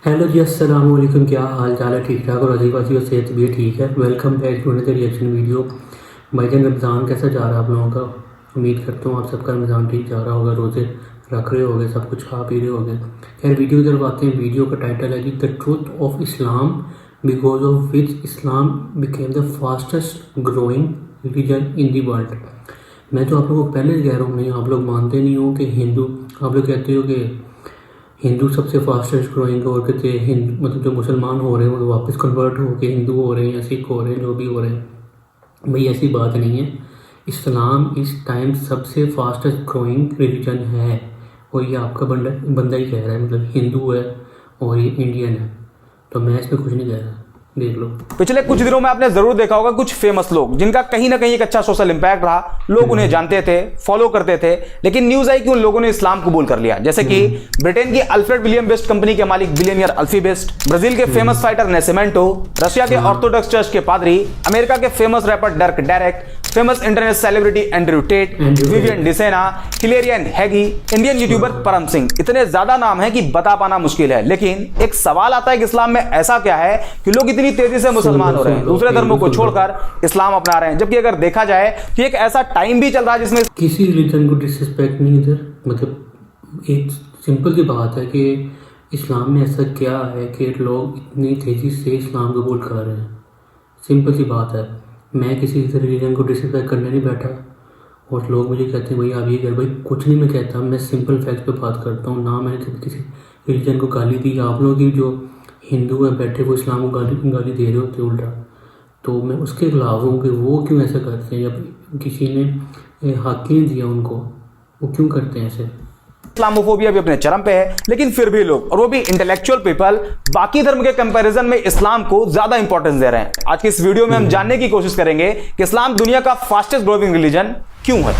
Hello जी, अस्सलाम वालेकुम। क्या हाल चाल है? ठीक ठाक और अजीब और सेहत भी ठीक है। Welcome back to another reaction video. भाईजान, रमज़ान कैसा जा रहा है आप लोगों का? उम्मीद करता हूँ आप सबका रमज़ान ठीक जा रहा होगा, रोज़े रख रहे होगे, सब कुछ खा पी रहे होगे। खैर, वीडियो की तरफ आते हैं। वीडियो का टाइटल है जी the truth of Islam, because of which Islam became the fastest growing religion in the world. मैं तो आप लोगों को पहले ही कह रहा हूँ, नहीं आप लोग मानते नहीं हो कि हिंदू, आप लोग कहते हो कि हिंदू सबसे फास्टेस्ट ग्रोइंग, और कहते हैं हिंदू मतलब जो मुसलमान हो रहे हैं वो वापस कन्वर्ट होकर हिंदू हो रहे हैं या सिख हो रहे हैं, जो भी हो रहे हैं। भाई ऐसी बात नहीं है। इस्लाम इस टाइम सबसे फास्टेस्ट ग्रोइंग रिलीजन है, और ये आपका बंदा बंदा ही कह रहा है, मतलब हिंदू है और ये इंडियन है, तो मैं इसमें कुछ नहीं कह रहा। देख लो, पिछले कुछ दिनों में आपने जरूर देखा होगा कुछ फेमस लोग जिनका कहीं ना कहीं एक अच्छा सोशल इंपैक्ट रहा, लोग उन्हें जानते थे, फॉलो करते थे, लेकिन न्यूज आई कि उन लोगों ने इस्लाम कबूल कर लिया। जैसे कि ब्रिटेन की अल्फ्रेड विलियम बेस्ट कंपनी के मालिक बिलियनियर अल्फी बेस्ट, ब्राजील के फेमस फाइटर नेसेमेंटो, रशिया के ऑर्थोडॉक्स चर्च के पादरी, अमेरिका के famous rapper डर्क Derek, famous internet celebrity Andrew Tate, Vivian Dsena, हिलेरियन हैगी, इंडियन यूट्यूबर परम सिंह। इतने ज्यादा नाम है कि बता पाना मुश्किल है। लेकिन एक सवाल आता है कि इस्लाम में ऐसा क्या है कि लोग इतनी तेजी से मुसलमान हो रहे हैं, दूसरे धर्मों को छोड़कर इस्लाम अपना रहे हैं, जबकि अगर देखा जाए तो एक ऐसा टाइम भी चल रहा है जिसमें किसी रिलीजन को डिसरिस्पेक्ट नहीं इधर। मतलब एक सिंपल सी बात है कि इस्लाम में ऐसा क्या है कि लोग इतनी तेज़ी से इस्लाम कबूल कर रहे हैं। सिंपल सी बात है। मैं किसी रिलीजन को डिसरिस्पेक्ट करने नहीं बैठा, और लोग मुझे कहते हैं भाई आप ये कर, भाई कुछ नहीं मैं कहता, मैं सिंपल फैक्ट पे बात करता हूँ ना। मैंने कभी किसी रिलीजन को गाली दी। आप लोग की जो हिंदू हैं बैठे वो इस्लाम को गाली दे रहे होते उल्टा, तो मैं उसके खिलाफ हूँ कि वो क्यों ऐसा करते हैं। जब किसी ने हक ही नहीं दिया उनको, वो क्यों करते हैं ऐसे। इस्लामोफोबिया भी अपने चरम पे है, लेकिन फिर भी लोग, और वो भी इंटेलेक्चुअल पीपल, बाकी धर्म के कंपैरिजन में इस्लाम को ज्यादा इंपॉर्टेंस दे रहे हैं। आज की इस वीडियो में हम जानने की कोशिश करेंगे कि इस्लाम दुनिया का फास्टेस्ट ग्रोइंग रिलीजन क्यों है।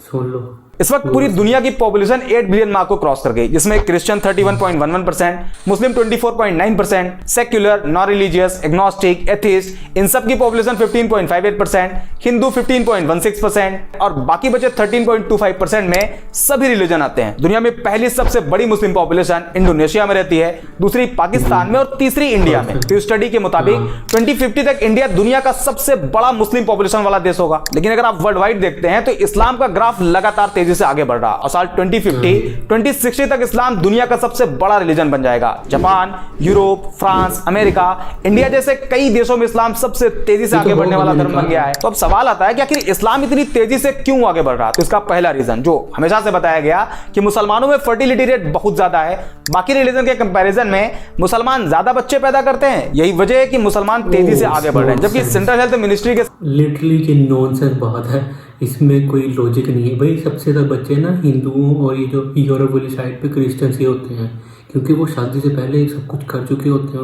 सुन लो, इस वक्त पूरी दुनिया की पॉपुलेशन 8 बिलियन मार्क को क्रॉस कर गई, जिसमें Christian 31.11%, Muslim 24.9%, secular, non religious, agnostic, atheist, इन सब की पॉपुलेशन 15.58%, हिंदू 15.16% और बाकी बचे 13.25% में सभी रिलीजन आते हैं। दुनिया में पहली सबसे बड़ी मुस्लिम पॉपुलेशन इंडोनेशिया में रहती है, दूसरी पाकिस्तान में और तीसरी इंडिया में। तो स्टडी के मुताबिक 2050 तक इंडिया दुनिया का सबसे बड़ा मुस्लिम पॉपुलेशन वाला देश होगा। लेकिन अगर आप वर्ल्ड वाइड देखते हैं तो इस्लाम का ग्राफ लगातार तेजी से आगे बढ़ रहा, और साल 2060 तक इस्लाम दुनिया का सबसे बड़ा रिलीजन बन जाएगा। Japan, Europe, France, America, India जैसे कई देशों में इस्लाम सबसे तेजी से आगे बढ़ने वाला धर्म बन गया है। तो अब सवाल आता है कि आखिर इस्लाम इतनी तेजी से क्यों आगे बढ़ रहा? तो इसका पहला रीजन जो हमेशा से बताया गया कि मुसलमानों में फर्टिलिटी रेट बहुत ज्यादा है, बाकी रिलीजन के कंपैरिजन में मुसलमान ज्यादा बच्चे पैदा करते हैं। यही वजह है कि मुसलमान तेजी से आगे बढ़ रहे हैं, जबकि सेंट्रल हेल्थ मिनिस्ट्री के लिटरली की नॉनसेंस बात है, इसमें कोई लॉजिक नहीं है। भाई सबसे ज़्यादा बच्चे ना हिंदुओं और ये जो यूरोप वाली साइड पे क्रिश्चियंस ही होते हैं, क्योंकि वो शादी से पहले सब कुछ कर चुके होते हैं।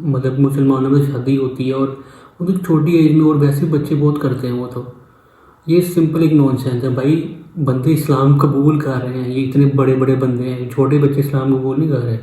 मतलब मुसलमानों में शादी होती है और वो तो छोटी एज में, और वैसे बच्चे बहुत करते हैं वो। तो ये सिंपल एक नॉनसेंस है भाई। बंदे इस्लाम कबूल कर रहे हैं, ये इतने बड़े बड़े बंदे हैं, छोटे बच्चे इस्लाम कबूल नहीं कर रहे।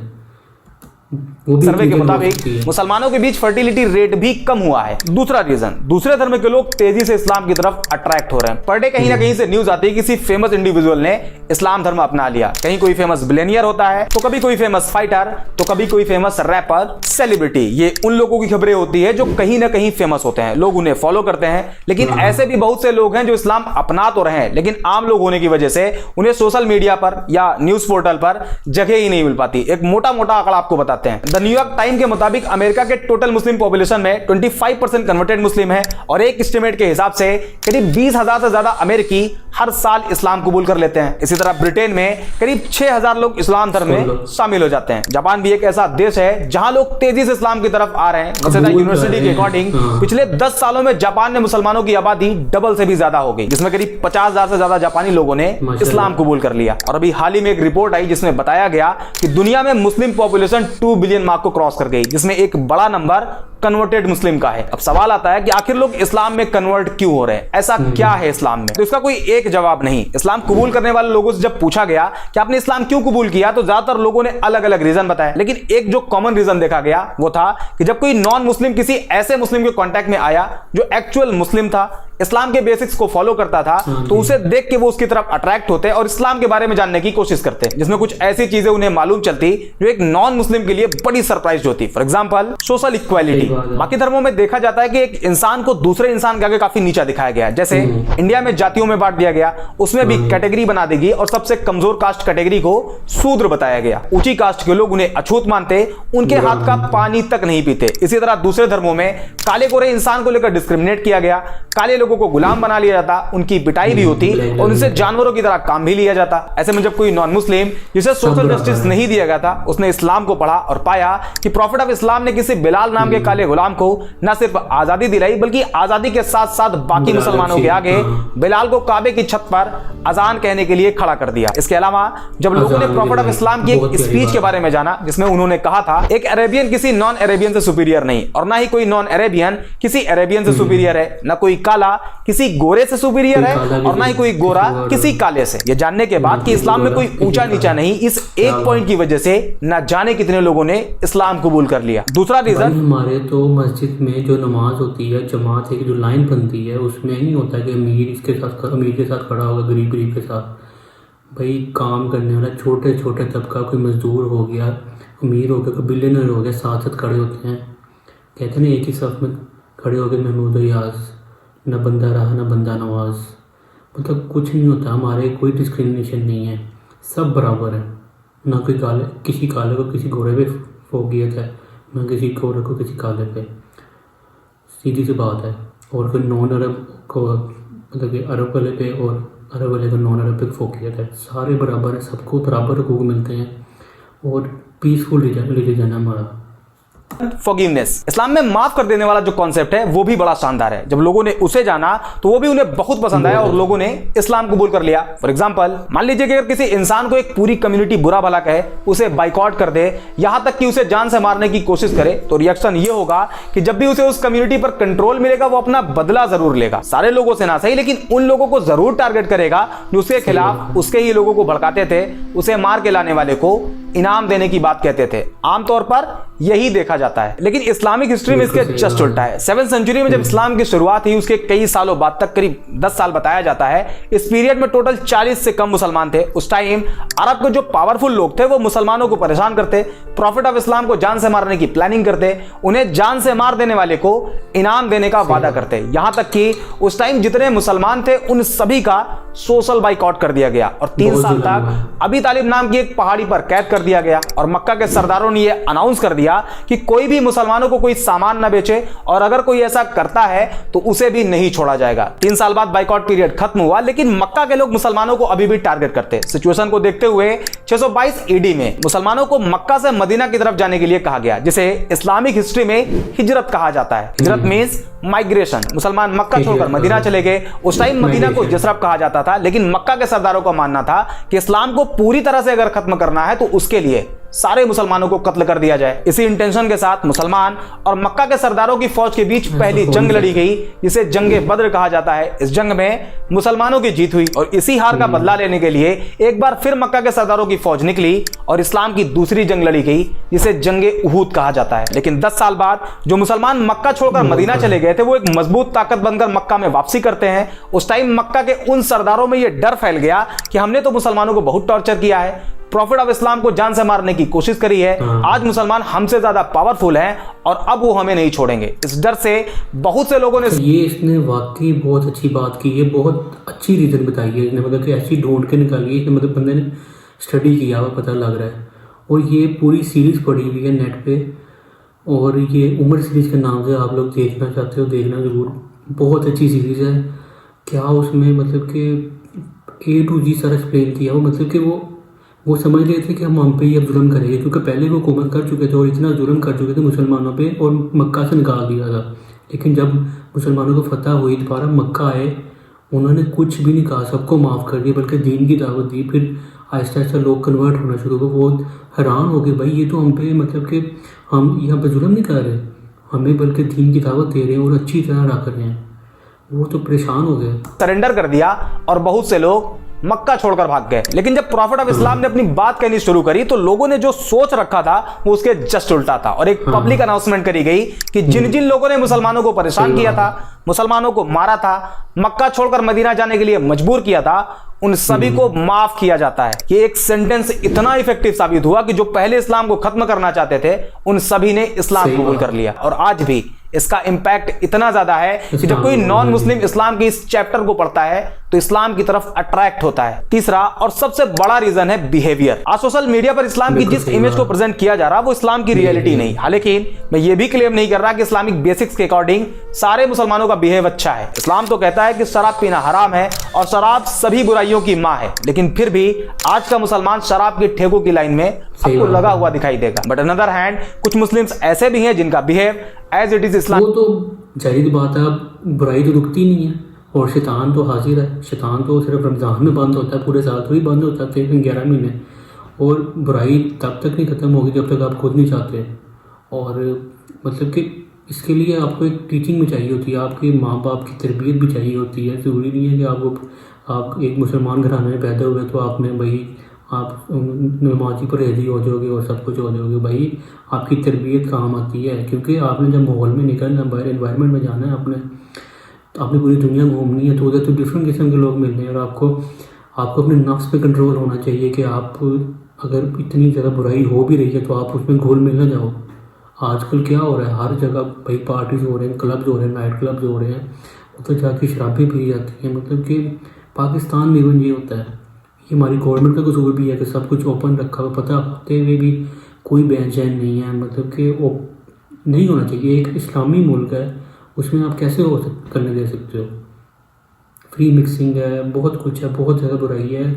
सर्वे के मुताबिक मुसलमानों के बीच फर्टिलिटी रेट भी कम हुआ है। दूसरा रीजन, दूसरे धर्म के लोग तेजी से इस्लाम की तरफ अट्रैक्ट हो रहे हैं। पर डे कहीं ना कहीं से न्यूज आती है किसी फेमस इंडिविजुअल ने इस्लाम धर्म अपना लिया। कहीं कोई फेमस बिलियनियर होता है, तो कभी कोई फेमस फाइटर, तो कभी कोई फेमस रैपर, सेलिब्रिटी। ये उन लोगों की खबरें होती है जो कहीं ना कहीं फेमस होते हैं, लोग उन्हें फॉलो करते हैं। लेकिन ऐसे भी बहुत से लोग हैं जो इस्लाम अपना तो रहे हैं, लेकिन आम लोग होने की वजह से उन्हें सोशल मीडिया पर या न्यूज पोर्टल पर जगह ही नहीं मिल पाती। एक मोटा मोटा आंकड़ा आपको बताते हैं। न्यूयॉर्क टाइम के मुताबिक अमेरिका के टोटल मुस्लिम पॉपुलेशन में 25% कन्वर्टेड मुस्लिम है, और एक एस्टिमेट के हिसाब से करीब 20,000 से ज्यादा अमेरिकी हर साल इस्लाम कबूल कर लेते हैं। इसी तरह ब्रिटेन में करीब 6,000 लोग इस्लाम धर्म में शामिल हो जाते हैं। जापान भी एक ऐसा देश है जहां लोग तेजी से इस्लाम की तरफ आ रहे हैं। वसेदा यूनिवर्सिटी के अकॉर्डिंग पिछले 10 सालों में जापान में मुसलमानों की आबादी डबल से भी ज्यादा हो गई, जिसमें करीब 50,000 से ज्यादा जापानी लोगों ने इस्लाम कबूल कर लिया। और अभी हाल ही में एक रिपोर्ट आई जिसमें बताया गया कि दुनिया में मुस्लिम पॉपुलेशन 2 बिलियन मार्क को क्रॉस कर गई, जिसमें एक बड़ा नंबर कन्वर्टेड मुस्लिम का है। अब सवाल आता है कि आखिर लोग इस्लाम में कन्वर्ट क्यों हो रहे हैं, ऐसा क्या है इस्लाम में? तो इसका कोई एक जवाब नहीं। इस्लाम कबूल करने वाले लोगों से जब पूछा गया कि आपने इस्लाम क्यों कबूल किया, तो ज्यादातर लोगों ने अलग अलग रीजन बताए, लेकिन एक जो कॉमन रीजन देखा गया वो था कि जब कोई नॉन मुस्लिम किसी ऐसे मुस्लिम के कांटेक्ट में आया जो एक्चुअल मुस्लिम था, इस्लाम के बेसिक्स को फॉलो करता था, तो उसे देख के वो उसकी तरफ अट्रैक्ट होते और इस्लाम के बारे में जानने की कोशिश करते, जिसमें कुछ ऐसी चीजें उन्हें मालूम चलती जो एक नॉन मुस्लिम के लिए बड़ी सरप्राइज होती। For example social equality. बाकी धर्मों में देखा जाता है कि एक इंसान को दूसरे इंसान के आगे काफी नीचा दिखाया गया है। जैसे इंडिया में जातियों में बांट दिया गया, उसमें भी कैटेगरी बना दी गई और सबसे कमजोर कास्ट कैटेगरी को शूद्र बताया गया। ऊंची कास्ट के लोग उन्हें अछूत मानते, उनके हाथ का पानी तक नहीं पीते। इसी तरह दूसरे धर्मों में काले गोरे इंसान को लेकर डिस्क्रिमिनेट किया गया, काले लोगों को गुलाम बना लिया जाता, उनकी पिटाई भी होती और उनसे जानवरों की तरह काम भी लिया जाता। ऐसे में जब कोई नॉन मुस्लिम जिसे सोशल जस्टिस नहीं दिया गया था, उसने इस्लाम को पढ़ा और पाया कि प्रॉफिट ऑफ इस्लाम ने किसी बिलाल नाम के काले गुलाम को न सिर्फ आजादी दिलाई, बल्कि आजादी के साथ साथ बाकी मुसलमानों के आगे बिलाल को काबे की छत पर अजान कहने के लिए खड़ा कर दिया। इसके अलावा जब लोगों ने प्रॉफिट ऑफ इस्लाम की एक स्पीच के बारे में जाना, जिसमें उन्होंने कहा था एक अरेबियन किसी नॉन अरेबियन से सुपीरियर नहीं, और ना ही कोई नॉन अरेबियन किसी अरेबियन से सुपीरियर है, ना कोई काला किसी गोरे से सुपीरियर है, और ना ही कोई गोरा किसी काले से। यह जानने के बाद कि इस्लाम में कोई ऊंचा नीचा नहीं, इस एक पॉइंट की वजह से न जाने कितने लोगों ने इस्लाम कबूल कर लिया। दूसरा रीजन, हमारे तो मस्जिद में जो नमाज होती है, जमात की जो लाइन बनती है, उसमें नहीं होता कि अमीर इसके साथ अमीर के साथ खड़ा होगा, गरीब गरीब के साथ। भाई काम करने वाला छोटे छोटे तबका, कोई मजदूर हो गया, अमीर हो गया, कोई बिलियनर हो गया, साथ साथ खड़े होते हैं। कहते हैं ना एक ही साथ में खड़े हो गए महमूद याज, न बंदा रहा न बंदा नवाज। मतलब कुछ नहीं होता, हमारे कोई डिस्क्रिमिनेशन नहीं है, सब बराबर है। ना कोई काले, किसी काले को किसी गोरे पे फोगियत है, ना किसी गोरे को किसी काले पे। सीधी सी बात है। और कोई नॉन अरब को मतलब कि अरब वाले पे और अरब वाले को नॉन अरब पे फोगियत है। सारे बराबर है, सबको बराबर हकूक मिलते हैं और पीसफुल रिलीजन है हमारा। फॉरगिवनेस, इस्लाम में माफ कर देने वाला जो कॉन्सेप्ट है वो भी बड़ा शानदार है। जब लोगों ने उसे जाना तो वो भी उन्हें बहुत पसंद आया और लोगों ने इस्लाम कबूल कर लिया। फॉर एग्जांपल, मान लीजिए कि अगर किसी इंसान को एक पूरी कम्युनिटी बुरा भला कहे, उसे बाइकआउट कर दे, यहां तक कि उसे जान से मारने की कोशिश करे, तो रिएक्शन ये होगा कि जब भी उसे उस कम्युनिटी पर कंट्रोल मिलेगा, वो अपना बदला जरूर लेगा। सारे लोगों से ना सही, लेकिन उन लोगों को जरूर टारगेट करेगा जो उसके खिलाफ उसके ही लोगों को भड़काते थे, उसे मार के लाने वाले को इनाम देने की बात कहते थे। आमतौर पर यही देखा जाता है, लेकिन इस्लामिक हिस्ट्री में इसके जस्ट उल्टा है। 7वीं सेंचुरी में जब इस्लाम की शुरुआत हुई, उसके कई सालों बाद तक, करीब 10 साल बताया जाता है, इस पीरियड में टोटल 40 से कम मुसलमान थे। उस टाइम अरब के जो पावरफुल लोग थे वो मुसलमानों को परेशान करते, प्रॉफिट ऑफ इस्लाम को जान से मारने की प्लानिंग करते, उन्हें जान से मार देने वाले को इनाम देने का वादा करते। यहां तक कि उस टाइम जितने मुसलमान थे उन सभी का सोशल बाइकआउट कर दिया गया और 3 साल तक अबी तालिब नाम की एक पहाड़ी पर कैद कर दिया गया। और मक्का के सरदारों ने यह अनाउंस कर दिया कि कोई भी मुसलमानों को कोई सामान न बेचे, और अगर कोई ऐसा करता है तो उसे भी नहीं छोड़ा जाएगा। 3 साल बाद बाइकआउट पीरियड खत्म हुआ, लेकिन मक्का के लोग मुसलमानों को अभी भी टारगेट करते। सिचुएशन को देखते हुए 622 ईडी में मुसलमानों को मक्का से मदीना की तरफ जाने के लिए कहा गया, जिसे इस्लामिक हिस्ट्री में हिजरत कहा जाता है। हिजरत मींस माइग्रेशन। मुसलमान मक्का छोड़कर मदीना चले गए। उस टाइम मदीना को यसरब कहा जाता था, लेकिन मक्का के सरदारों का मानना था कि इस्लाम को पूरी तरह से अगर खत्म करना है तो उसके लिए सारे मुसलमानों को कत्ल कर दिया जाए। इसी इंटेंशन के साथ मुसलमान और मक्का के सरदारों की फौज के बीच पहली जंग लड़ी गई, जिसे जंगे बद्र कहा जाता है। इस जंग में मुसलमानों की जीत हुई और इसी हार का बदला लेने के लिए एक बार फिर मक्का के सरदारों की फौज निकली और इस्लाम की दूसरी जंग लड़ी गई, जिसे जंगे उहूद कहा जाता है। लेकिन 10 साल बाद जो मुसलमान मक्का छोड़कर मदीना चले गए थे, वो एक मजबूत ताकत बनकर मक्का में वापसी करते हैं। उस टाइम मक्का के उन सरदारों में यह डर फैल गया कि हमने तो मुसलमानों को बहुत टॉर्चर किया है, प्रॉफिट ऑफ इस्लाम को जान से मारने की कोशिश करी है, आज मुसलमान हमसे ज्यादा पावरफुल हैं और अब वो हमें नहीं छोड़ेंगे। इस डर से बहुत से लोगों ने ये इसने वाकई बहुत अच्छी बात की है, बहुत अच्छी रीजन बताई है इसने, मतलब कि ऐसी ढूंढ के निकाली है, मतलब बंदे ने स्टडी किया हुआ पता लग रहा है। और ये पूरी सीरीज पड़ी हुई है नेट पे, और ये उमर सीरीज के नाम से आप लोग देखना चाहते हो देखना जरूर, बहुत अच्छी सीरीज है। क्या उसमें मतलब कि A to Z सारा एक्सप्लेन किया वो, मतलब कि वो समझ रहे थे कि हम पे ही अब जुल्म करेंगे, क्योंकि पहले वो हुकूमत कर चुके थे और इतना जुल्म कर चुके थे मुसलमानों पे और मक्का से निकाल दिया था। लेकिन जब मुसलमानों को फतह हुई, दोबारा मक्का आए, उन्होंने कुछ भी नहीं कहा, सबको माफ़ कर दिया, बल्कि दीन की दावत दी। फिर आहिस्ता आहिस्ता लोग कन्वर्ट होना शुरू हुए। बहुत हैरान हो गए, भाई ये तो हम पे मतलब कि हम यहाँ पे जुल्म नहीं कर रहे, हमें बल्कि दीन की दावत दे रहे हैं और अच्छी तरह रख रहे हैं, वो तो परेशान हो गए। सरेंडर कर दिया और बहुत से लोग मक्का छोड़कर भाग गए। लेकिन जब प्रॉफिट ऑफ इस्लाम ने अपनी बात कहनी शुरू करी तो लोगों ने जो सोच रखा था वो उसके जस्ट उल्टा था, और एक पब्लिक अनाउंसमेंट करी गई कि जिन जिन लोगों ने मुसलमानों को परेशान किया था, मुसलमानों को मारा था, मक्का छोड़कर मदीना जाने के लिए मजबूर किया था, उन सभी को माफ किया जाता है। ये एक सेंटेंस इतना इफेक्टिव साबित हुआ कि जो पहले इस्लाम को खत्म करना चाहते थे उन सभी ने इस्लाम कबूल कर लिया। और आज भी इसका इंपैक्ट इतना ज्यादा है कि जब कोई नॉन मुस्लिम इस्लाम के इस चैप्टर को पढ़ता है तो इस्लाम की तरफ अट्रैक्ट होता है। तीसरा और सबसे बड़ा रीजन है बिहेवियर। आज सोशल मीडिया पर इस्लाम की जिस इमेज को प्रेजेंट किया जा रहा है वो इस्लाम की रियलिटी नहीं। हालांकि मैं ये भी क्लेम नहीं कर रहा कि इस्लामिक बेसिक्स के अकॉर्डिंग सारे मुसलमानों का बिहेव अच्छा है। इस्लाम तो कहता है कि शराब पीना हराम है और शराब सभी बुराइयों की मां है, लेकिन फिर भी आज का मुसलमान शराब के ठेकों की लाइन में आपको लगा हुआ दिखाई देगा। बट अनदर हैंड कुछ मुस्लिम्स ऐसे भी हैं जिनका behave as it is Islam. वो तो जाहिर बात है, अब बुराई तो रुकती नहीं है और शैतान तो हाजिर है। शैतान तो सिर्फ रमज़ान में बंद होता है, पूरे साल तो ही बंद होता है, तकरीबन 11 महीने। और बुराई तब तक नहीं ख़त्म होगी जब तक आप खुद नहीं चाहते। और मतलब कि इसके लिए आपको एक टीचिंग भी चाहिए होती है, आपके माँ बाप की तरबियत भी चाहिए होती है। ज़रूरी नहीं है कि आप एक मुसलमान घराने में पैदा हुए तो आपने भाई आप नमाजी परहेज़ी हो जाओगे और सब कुछ हो जाओगे। भाई आपकी तरबियत काम आती है, क्योंकि आपने जब माहौल में निकलना, बाहर एनवायरनमेंट में जाना है, आपने पूरी दुनिया घूमनी है, तो उधर तो डिफरेंट किस्म के लोग मिलते हैं। और आपको अपने नफ्स पे कंट्रोल होना चाहिए कि आप अगर इतनी ज़्यादा बुराई हो भी रही है तो आप उसमें घुल मिल ना जाओ। आजकल क्या हो रहा है, हर जगह भाई पार्टीज हो रहे हैं, क्लब्स हो रहे हैं, नाइट क्लब्स हो रहे हैं, उधर जाके शराबें पी जाती हैं। मतलब कि पाकिस्तान में इवन ये होता है। ये हमारी गवर्नमेंट का कसूर भी है कि सब कुछ ओपन रखा हुआ, पता होते हुए भी कोई बैन चैन नहीं है। मतलब कि वो नहीं होना चाहिए। एक इस्लामी मुल्क है, उसमें आप कैसे करने दे सकते हो? फ्री मिक्सिंग है, बहुत कुछ है, बहुत ज़्यादा बुराई है,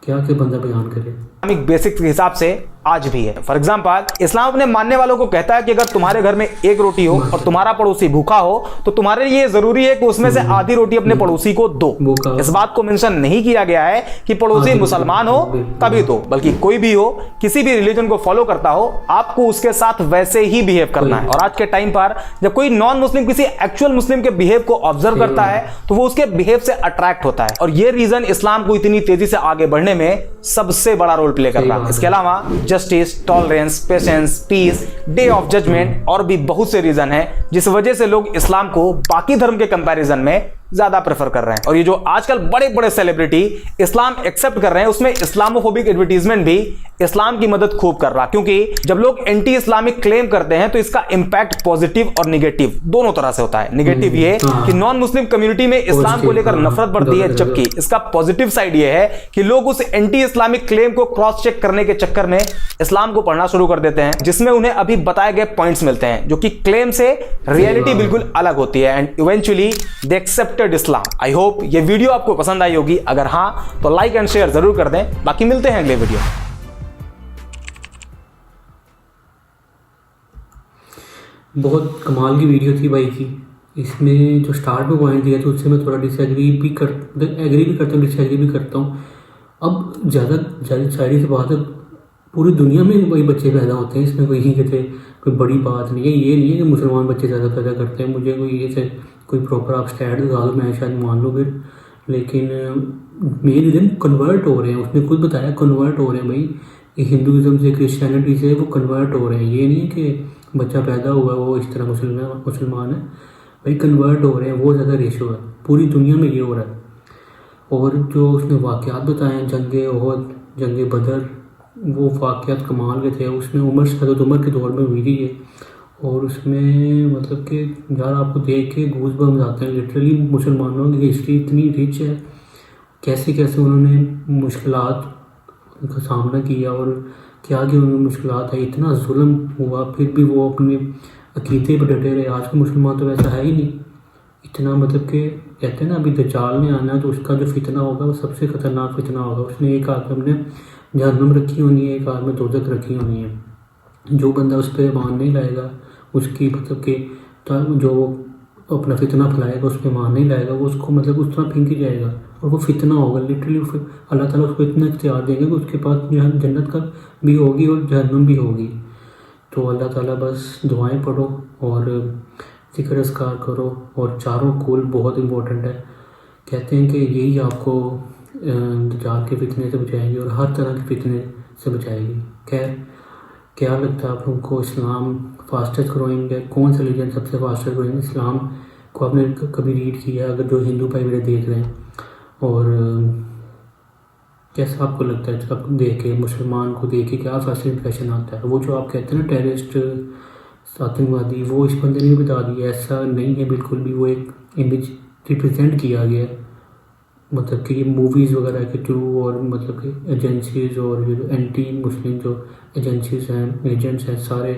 क्या क्या बंदा बयान करे। इस्लामिक बेसिक्स के हिसाब से आज भी है। फॉर एग्जाम्पल इस्लाम अपने मानने वालों को कहता है कि अगर तुम्हारे घर में एक रोटी हो और तुम्हारा पड़ोसी भूखा हो तो तुम्हारे लिए जरूरी है कि उसमें से आधी रोटी अपने पड़ोसी को दो। इस बात को मेंशन नहीं किया गया है कि पड़ोसी मुसलमान हो तभी तो, बल्कि कोई भी हो, किसी भी रिलीजन को फॉलो करता हो, आपको उसके साथ वैसे ही बिहेव करना है। और आज के टाइम पर जब कोई नॉन मुस्लिम किसी एक्चुअल मुस्लिम के बिहेव को ऑब्जर्व करता है तो वो उसके बिहेव से अट्रैक्ट होता है। और ये रीजन इस्लाम को इतनी तेजी से आगे बढ़ने में सबसे बड़ा रोल प्ले कर रहा है। इसके अलावा justice, tolerance, patience, peace, day of judgement और भी बहुत से रीजन हैं जिस वजह से लोग इस्लाम को बाकी धर्म के कंपैरिजन में ज्यादा प्रेफर कर रहे हैं। और ये जो आजकल बड़े बड़े सेलिब्रिटी इस्लाम एक्सेप्ट कर रहे हैं उसमें इस्लामोफोबिक एडवर्टीजमेंट भी इस्लाम की मदद खूब कर रहा, क्योंकि जब लोग एंटी इस्लामिक क्लेम करते हैं तो इसका इंपैक्ट पॉजिटिव और निगेटिव दोनों तरह से होता है। निगेटिव ये कि नॉन मुस्लिम कम्युनिटी में इस्लाम को लेकर नफरत बढ़ती है, जबकि इसका पॉजिटिव साइड ये है कि लोग उस एंटी इस्लामिक क्लेम को क्रॉस चेक करने के चक्कर में इस्लाम को पढ़ना शुरू कर देते हैं, जिसमें उन्हें अभी बताए गए पॉइंट्स मिलते हैं जो कि क्लेम से रियलिटी बिल्कुल अलग होती है, and eventually they accepted Islam. I hope ये वीडियो आपको पसंद आई होगी। अगर हाँ तो लाइक एंड शेयर जरूर कर दें। बाकी मिलते हैं अगले वीडियो। बहुत कमाल की वीडियो थी भाई की। इसमें जो स्टार्ट में पॉइंट दिया था उससे मैं थोड़ा एग्री भी करता हूँ, डिसएग्री भी करता हूँ। अब ज़्यादा शायरी से बात है, पूरी दुनिया में वही बच्चे पैदा होते हैं, इसमें कोई बड़ी बात नहीं है। ये नहीं है कि मुसलमान बच्चे ज़्यादा पैदा करते हैं। मुझे कोई प्रॉपर आप स्टैट दिखा दो, मैं शायद मान लो फिर। लेकिन मेरे दिन कन्वर्ट हो रहे हैं, उसने खुद बताया कन्वर्ट हो रहे हैं भाई, हिंदुज़म से क्रिश्चियनिटी से वो कन्वर्ट हो रहे हैं। ये नहीं है कि बच्चा पैदा हुआ वो इस तरह मुसलमान है भाई, कन्वर्ट हो रहे हैं, वो ज़्यादा रेशो है, पूरी दुनिया में ये हो रहा है। और जो उसने वाक़यात बताए हैं, जंगे ओहद, जंगे बदर, वो वाक़यात कमाल के थे। उसमें हज़रत उमर के दौर में हुई थी ये, और उसमें मतलब कि यार आपको देख के गूज़ बम्स आते हैं। लिटरली मुसलमानों की हिस्ट्री इतनी रिच है, कैसे कैसे उन्होंने मुश्किलात का सामना किया और क्या क्या उन्होंने मुश्किलात है, इतना जुल्म हुआ, फिर भी वो अपने अकीदे पर डटे रहे। आज के मुसलमान तो वैसा है ही नहीं इतना। मतलब कि कहते हैं ना अभी दज्जाल ने आना है तो उसका जो फितना होगा वो सबसे ख़तरनाक फितना होगा। उसने एक हाथ में अपने जहन्नम रखी होनी है, एक हाथ में दोज़ख रखी होनी है। जो बंदा उस पर ईमान नहीं लाएगा, उसकी मतलब कि जो अपना फितना फैलाएगा उस पर ईमान नहीं लाएगा, वो उसको मतलब उस तरह फेंक ही जाएगा और वो फितना होगा। लिटरली अल्लाह ताला उसको इतना इख्तियार देंगे कि उसके पास जन्नत का भी होगी और जहन्नम भी होगी। तो अल्लाह ताला बस दुआएं पढ़ो और ज़िक्र अस्कार करो, और चारों कूल बहुत इम्पोर्टेंट है। कहते हैं कि यही आपको दज्जाल के फितने से बचाएंगे और हर तरह के फितने से बचाएगी। खैर, क्या लगता है आप लोगों को, इस्लाम फास्टेस्ट ग्रोइंग है? कौन सा रिलीजन सबसे फास्टेस्ट ग्रोइंग? इस्लाम को आपने कभी रीड किया, अगर जो हिंदू भाई मेरे देख रहे हैं? और कैसा आपको लगता है जब आप देख के, मुसलमान को देख के क्या फर्स्ट इंप्रेशन आता है? वो जो आप कहते हैं ना टेररिस्ट आतंकवादी, वो इस बंदे ने बता दिया, ऐसा नहीं है बिल्कुल भी। वो एक इमेज रिप्रेजेंट किया गया है, मतलब कि ये मूवीज़ वगैरह के थ्रू, और मतलब कि एजेंसीज और जो एंटी मुस्लिम जो एजेंसीज हैं, एजेंट्स हैं, सारे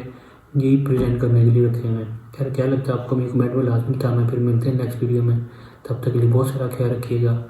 यही प्रेजेंट करने के लिए रखे हुए हैं। खैर, क्या लगता है आपको? मेरे कमेंट में लाजमी बताना। फिर मिलते हैं नेक्स्ट वीडियो में, तब तक के लिए बहुत सारा ख्याल रखिएगा।